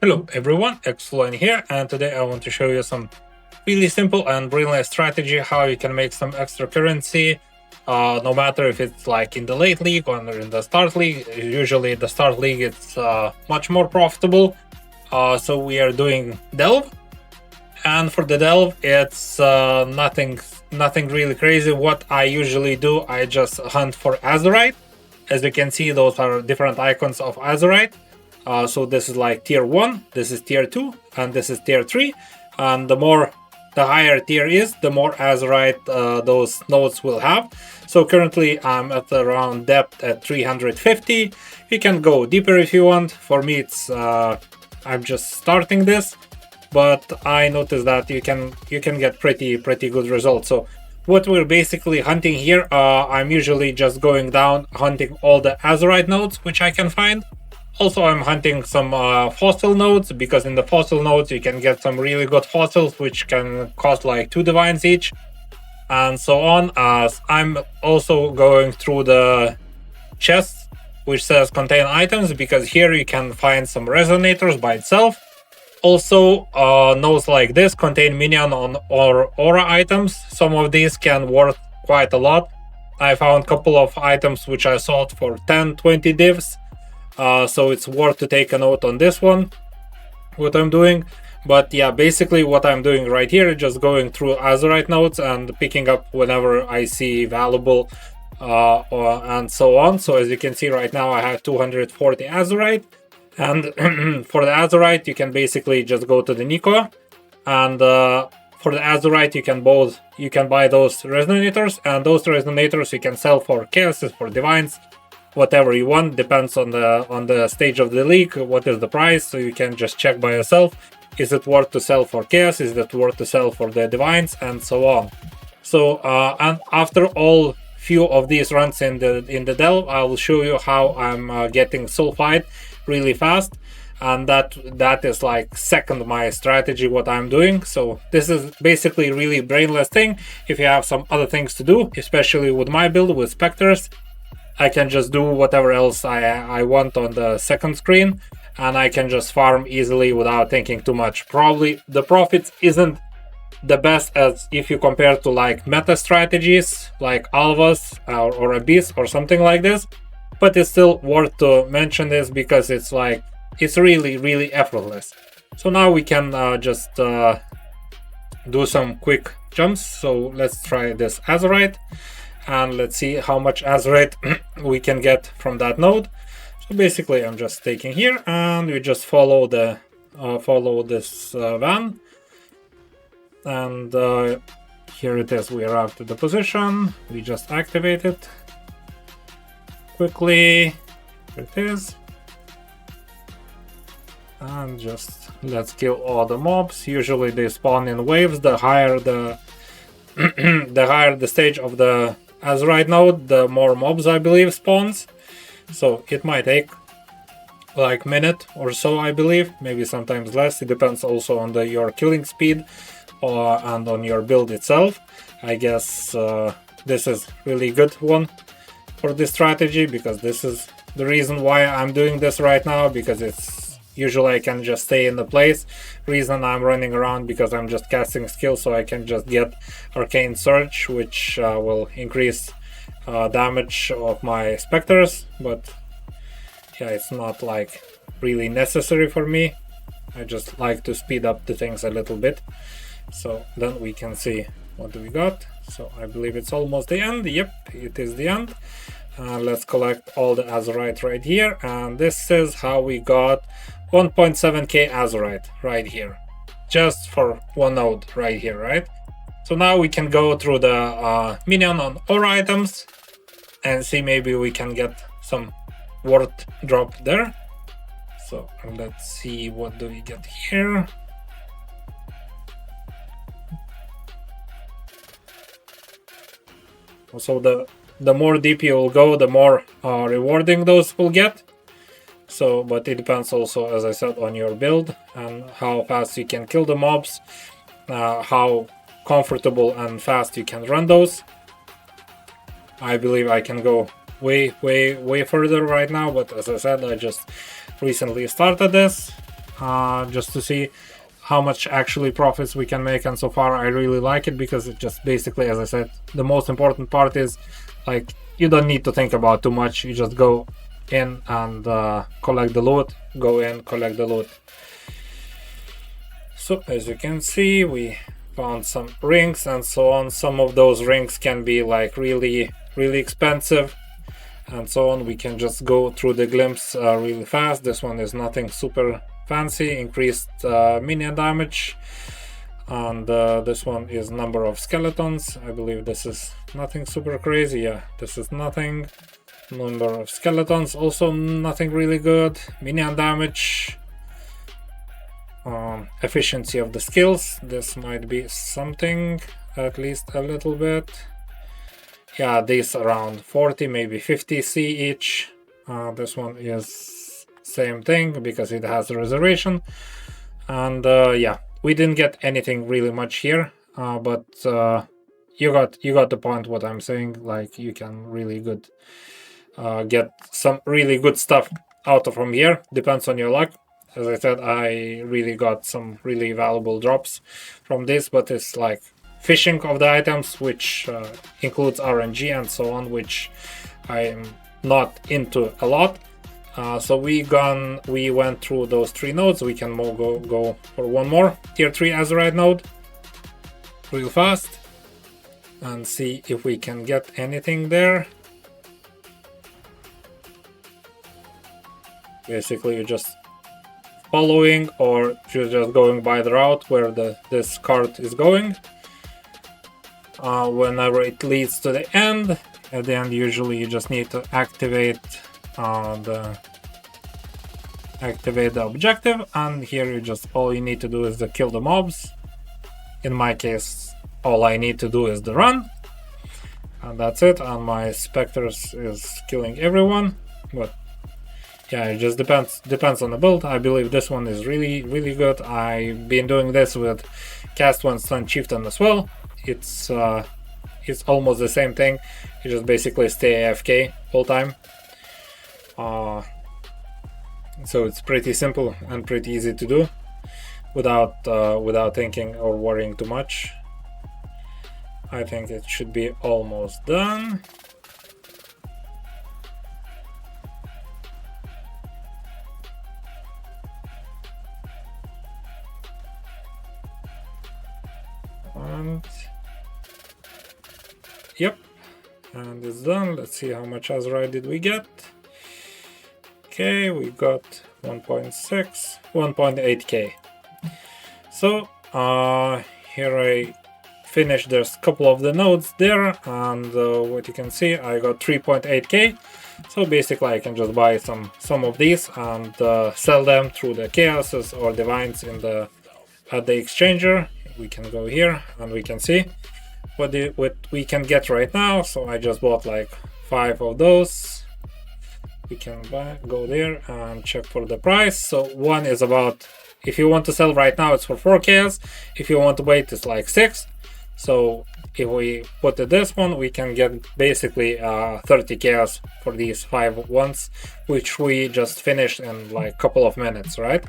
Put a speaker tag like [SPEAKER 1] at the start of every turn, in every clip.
[SPEAKER 1] Hello everyone, Xfloin here, and today I want to show you some really simple and brainless strategy how you can make some extra currency, no matter if it's like in the late league or in the start league. Usually the start league it's much more profitable, so we are doing Delve, and for the Delve it's nothing really crazy. What I usually do, I just hunt for Azurite. As you can see, those are different icons of Azurite. So this is like tier 1, this is tier 2, and this is tier 3. And the higher tier is, the more Azurite those nodes will have. So currently I'm at around depth at 350. You can go deeper if you want. For me, it's I'm just starting this, but I noticed that you can get pretty good results. So what we're basically hunting here, I'm usually just going down hunting all the Azurite nodes which I can find. Also, I'm hunting some fossil nodes, because in the fossil nodes you can get some really good fossils which can cost like 2 divines each, and so on. As I'm also going through the chest which says contain items, because here you can find some resonators by itself. Also, nodes like this contain minion or aura items. Some of these can worth quite a lot. I found a couple of items which I sold for 10-20 divs. So it's worth to take a note on this one, what I'm doing. But yeah, basically what I'm doing right here is just going through Azurite nodes and picking up whenever I see valuable, and so on. So as you can see right now, I have 240 Azurite, and for the Azurite you can basically just go to the Nico, and for the Azurite you can buy those resonators, and those resonators you can sell for chaoses, for divines, whatever you want. Depends on the stage of the league, what is the price. So you can just check by yourself, is it worth to sell for chaos, is it worth to sell for the divines, and so on. So and after all few of these runs in the delve, I will show you how I'm getting Sulphite really fast, and that is like second my strategy what I'm doing. So this is basically really brainless thing. If you have some other things to do, especially with my build with specters, I can just do whatever else I want on the second screen, and I can just farm easily without thinking too much. Probably the profits isn't the best as if you compare to like meta strategies like Alvas or Abyss or something like this, but it's still worth to mention this because it's like it's really effortless. So now we can just do some quick jumps. So let's try this Azurite, and let's see how much Azurite we can get from that node. So basically I'm just taking here, and we just follow this van, and here it is. We arrived to the position, we just activate it quickly. Here it is, and just let's kill all the mobs. Usually they spawn in waves. The higher the higher the stage of the Azurite node, the more mobs I believe spawns. So it might take like minute or so, I believe, maybe sometimes less. It depends also on your killing speed and on your build itself. I guess this is really good one for this strategy, because this is the reason why I'm doing this right now, because it's usually I can just stay in the place. Reason I'm running around because I'm just casting skill, so I can just get Arcane Surge, which will increase damage of my specters. But yeah, it's not like really necessary for me. I just like to speed up the things a little bit. So then we can see what do we got. So I believe it's almost the end. Yep, it is the end. Let's collect all the Azurite right here, and this is how we got 1.7k Azurite right here, just for one node right here, right? So now we can go through the minion on aura items and see maybe we can get some worth drop there. So let's see, what do we get here? So the more deep you will go, the more rewarding those will get. So, but it depends also, as I said, on your build and how fast you can kill the mobs, how comfortable and fast you can run those. I believe I can go way further right now, but as I said, I just recently started this. just to see how much actually profits we can make. And so far I really like it, because it just basically, as I said, the most important part is like you don't need to think about too much. You just go in and collect the loot, go in, collect the loot. So as you can see, we found some rings and so on. Some of those rings can be like really expensive and so on. We can just go through the glimpse really fast. This one is nothing super fancy. Increased minion damage, and this one is number of skeletons. I believe this is nothing super crazy. Yeah, this is nothing. Number of skeletons, also nothing really good. Minion damage, efficiency of the skills, this might be something, at least a little bit. Yeah, these around 40, maybe 50 C each. This one is same thing because it has a reservation. And yeah, we didn't get anything really much here, but you got the point what I'm saying. Like you can really good get some really good stuff out of from here. Depends on your luck. As I said, I really got some really valuable drops from this, but it's like fishing of the items, which includes RNG and so on, which I'm not into a lot. So we went through those 3 nodes. We can go for one more tier 3 Azurite node real fast and see if we can get anything there. Basically, you're just following, or you're just going by the route where this cart is going. Whenever it leads to the end, at the end usually you just need to activate the objective, and here you just all you need to do is to kill the mobs. In my case, all I need to do is the run, and that's it. And my specters is killing everyone, but yeah, it just depends on the build. I believe this one is really good. I've been doing this with Cast 1 Stun Chieftain as well. It's almost the same thing. You just basically stay AFK all time. So it's pretty simple and pretty easy to do without thinking or worrying too much. I think it should be almost done. And yep, and it's done. Let's see how much Azurite did we get. Okay, we got 1.8k. So here I finished. There's a couple of the nodes there, and what you can see, I got 3.8k. So basically I can just buy some of these and sell them through the chaoses or divines in the at the exchanger. We can go here and we can see what we can get right now. So I just bought like 5 of those. We can go there and check for the price. So one is about, if you want to sell right now, it's for 4k. If you want to wait, it's like 6. So if we put this one, we can get basically 30k for these 5 ones, which we just finished in like a couple of minutes, right?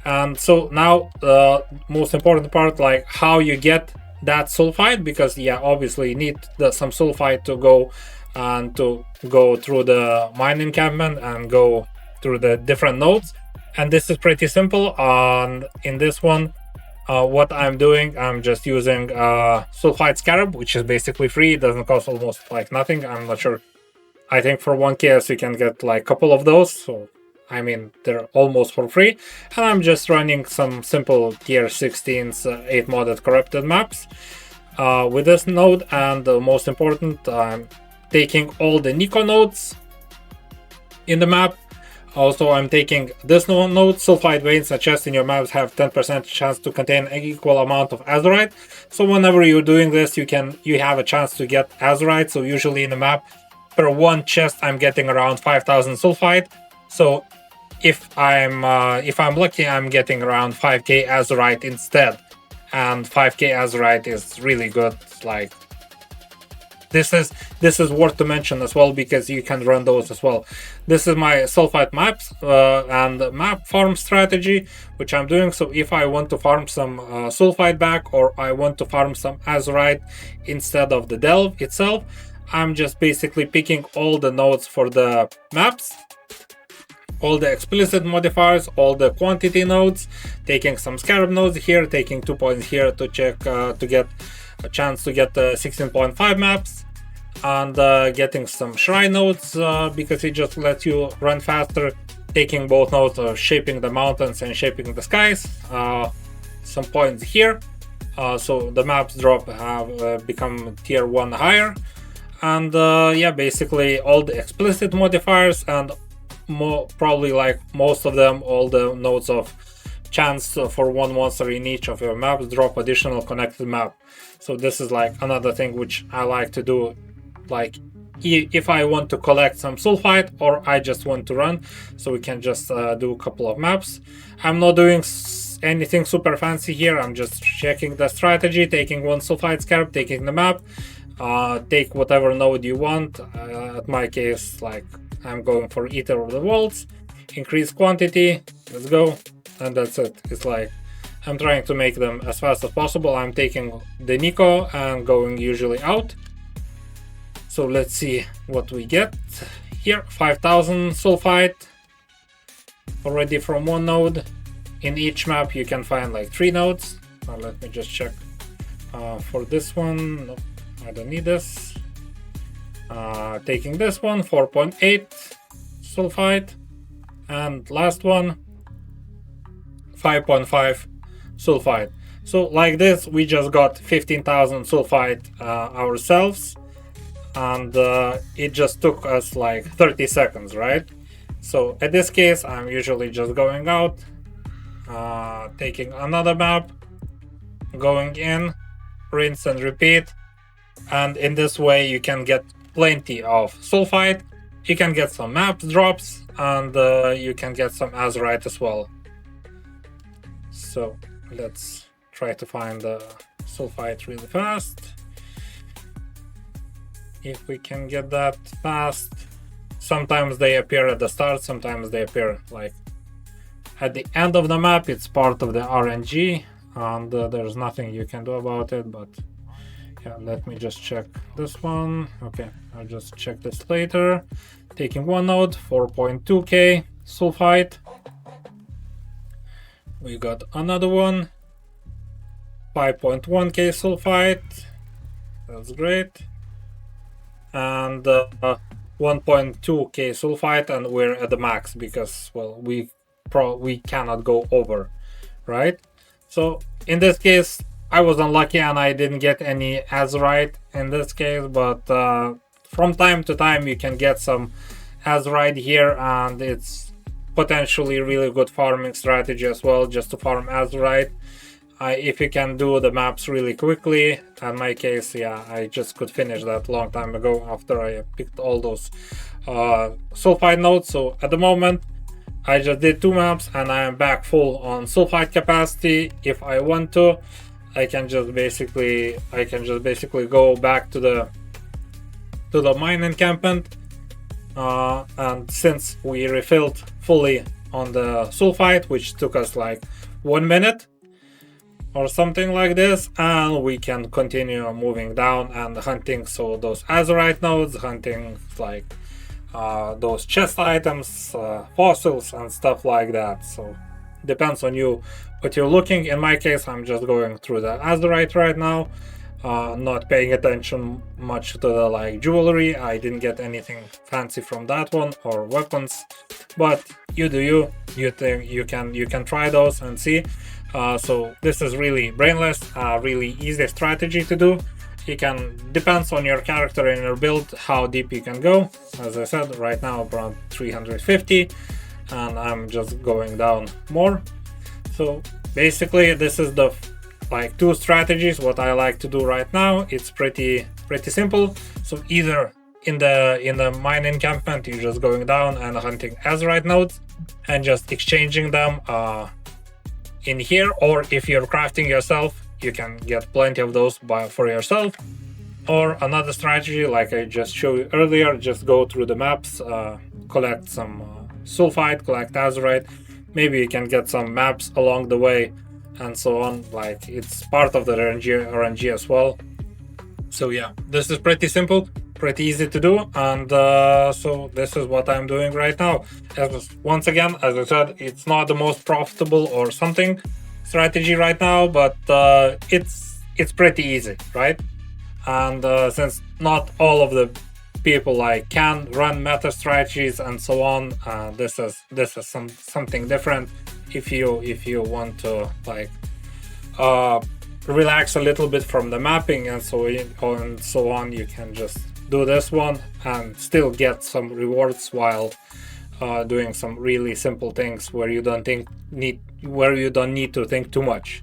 [SPEAKER 1] And so now the most important part, like how you get that sulphite, because yeah, obviously you need some sulphite to go through the mine encampment and go through the different nodes. And this is pretty simple. And in this one, what I'm doing, I'm just using sulphite scarab, which is basically free. It doesn't cost almost like nothing. I'm not sure. I think for 1k you can get like a couple of those. So I mean, they're almost for free. And I'm just running some simple tier 16's 8 modded corrupted maps with this node. And the most important, I'm taking all the Nico nodes in the map. Also, I'm taking this node, sulphite veins. A chest in your maps have 10% chance to contain an equal amount of Azurite. So whenever you're doing this, you have a chance to get Azurite. So usually in the map, per one chest, I'm getting around 5,000 sulphite. So if I'm lucky, I'm getting around 5k Azurite instead, and 5k Azurite is really good. Like this is worth to mention as well, because you can run those as well. This is my Sulphite maps and map farm strategy, which I'm doing. So if I want to farm some Sulphite back, or I want to farm some Azurite instead of the delve itself, I'm just basically picking all the nodes for the maps, all the explicit modifiers, all the quantity nodes, taking some Scarab nodes here, taking 2 points here to check to get a chance to get 16.5 maps, and getting some shrine nodes because it just lets you run faster, taking both nodes of shaping the mountains and shaping the skies, some points here, so the maps drop have become tier 1 higher, and yeah, basically all the explicit modifiers, and probably like most of them, all the nodes of chance for one monster in each of your maps drop additional connected map. So this is like another thing which I like to do, like if I want to collect some Sulphite or I just want to run, so we can just do a couple of maps. I'm not doing anything super fancy here, I'm just checking the strategy, taking one Sulphite Scarab, taking the map, take whatever node you want. At my case, like I'm going for Eater of the Worlds, increase quantity, let's go, and that's it. It's like I'm trying to make them as fast as possible. I'm taking the Nico and going usually out. So let's see what we get here. 5000 Sulphite already from one node. In each map you can find like 3 nodes. Now let me just check for this one. Nope, I don't need this. Taking this one, 4.8 Sulphite, and last one 5.5 Sulphite. So like this we just got 15,000 Sulphite ourselves, and it just took us like 30 seconds, right? So at this case I'm usually just going out, taking another map, going in, rinse and repeat, and in this way you can get plenty of Sulphite, you can get some map drops, and you can get some Azurite as well. So let's try to find the Sulphite really fast. If we can get that fast. Sometimes they appear at the start, sometimes they appear like at the end of the map. It's part of the RNG, and there's nothing you can do about it. But yeah, let me just check this one. Okay, I'll just check this later. Taking one node, 4.2k Sulphite. We got another one, 5.1k Sulphite. That's great. And 1.2k Sulphite, and we're at the max because, well, we cannot go over, right? So in this case I was unlucky and I didn't get any Azurite in this case, but from time to time you can get some Azurite here, and it's potentially really good farming strategy as well, just to farm Azurite. If you can do the maps really quickly. In my case, yeah, I just could finish that long time ago after I picked all those Sulphite nodes. So at the moment I just did 2 maps and I am back full on Sulphite capacity. If I want to, I can just basically go back to the mine encampment, and since we refilled fully on the Sulphite, which took us like 1 minute or something like this, and we can continue moving down and hunting. So those Azurite nodes, hunting like those chest items, fossils and stuff like that. So depends on you what you're looking. In my case, I'm just going through the Azurite right now, not paying attention much to the like jewelry. I didn't get anything fancy from that one, or weapons, but you do you think you can try those and see. So this is really brainless, really easy strategy to do. You can, depends on your character and your build, how deep you can go. As I said, right now around 350, and I'm just going down more. So basically this is the like 2 strategies what I like to do right now. It's pretty simple. So either in the mine encampment you're just going down and hunting Azurite nodes and just exchanging them in here, or if you're crafting yourself, you can get plenty of those for yourself. Or another strategy, like I just showed you earlier, just go through the maps, collect some sulphite, collect azurite. Maybe you can get some maps along the way and so on. Like, it's part of the RNG as well. So yeah, this is pretty simple, pretty easy to do, and so this is what I'm doing right now. Once again, as I said, it's not the most profitable or something strategy right now, but it's pretty easy, right? And since not all of the people like can run meta strategies and so on, this is something different. If you want to like relax a little bit from the mapping and so on, you can just do this one and still get some rewards while doing some really simple things where you don't need to think too much.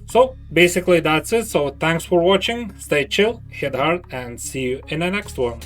[SPEAKER 1] So basically that's it. So thanks for watching, stay chill, hit hard, and see you in the next one.